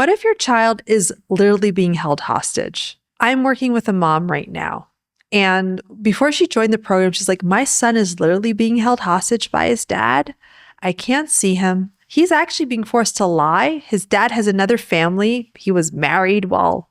What if your child is literally being held hostage? I'm working with a mom right now. And before she joined the program, she's like, my son is literally being held hostage by his dad. I can't see him. He's actually being forced to lie. His dad has another family. He was married while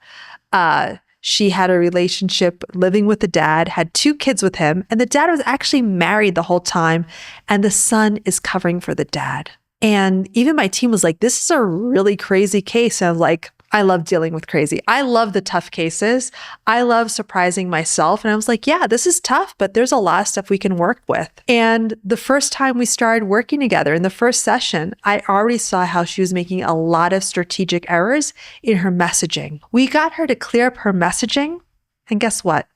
she had a relationship living with the dad, had 2 kids with him, and the dad was actually married the whole time, and the son is covering for the dad. And even my team was like, this is a really crazy case. And I was like, I love dealing with crazy. I love the tough cases. I love surprising myself. And I was like, yeah, this is tough, but there's a lot of stuff we can work with. And the first time we started working together in the first session, I already saw how she was making a lot of strategic errors in her messaging. We got her to clear up her messaging. And guess what?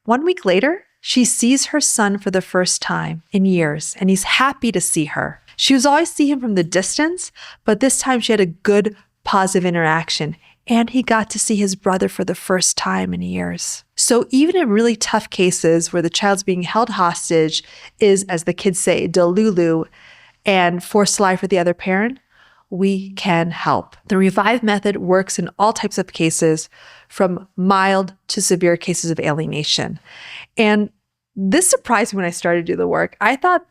1 week later, she sees her son for the first time in years, and he's happy to see her. She was always seeing him from the distance, but this time she had a good, positive interaction, and he got to see his brother for the first time in years. So even in really tough cases where the child's being held hostage is, as the kids say, delulu, and forced to lie for the other parent, we can help. The Revive method works in all types of cases, from mild to severe cases of alienation. And this surprised me when I started to do the work. I thought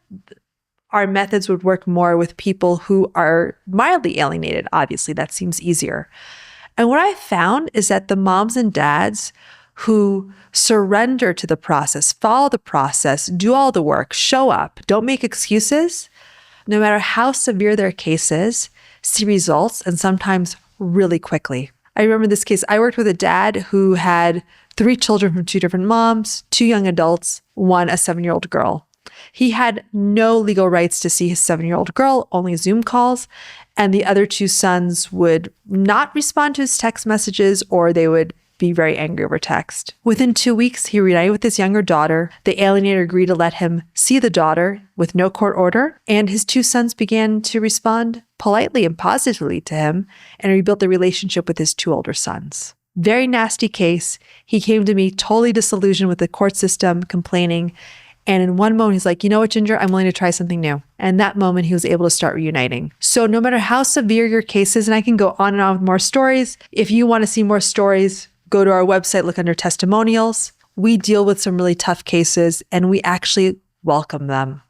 our methods would work more with people who are mildly alienated. Obviously, that seems easier. And what I found is that the moms and dads who surrender to the process, follow the process, do all the work, show up, don't make excuses, no matter how severe their case is, see results, and sometimes really quickly. I remember this case. I worked with a dad who had 3 children from 2 different moms, 2 young adults, 1 a 7-year-old girl. He had no legal rights to see his 7-year-old girl, only Zoom calls, and the other 2 sons would not respond to his text messages, or they would be very angry over text. Within 2 weeks, he reunited with his younger daughter. The alienator agreed to let him see the daughter with no court order, and his 2 sons began to respond politely and positively to him and rebuilt the relationship with his 2 older sons. Very nasty case. He came to me totally disillusioned with the court system, complaining. And in one moment, he's like, you know what, Ginger, I'm willing to try something new. And that moment, he was able to start reuniting. So no matter how severe your case is, and I can go on and on with more stories, if you want to see more stories, go to our website, look under testimonials. We deal with some really tough cases, and we actually welcome them.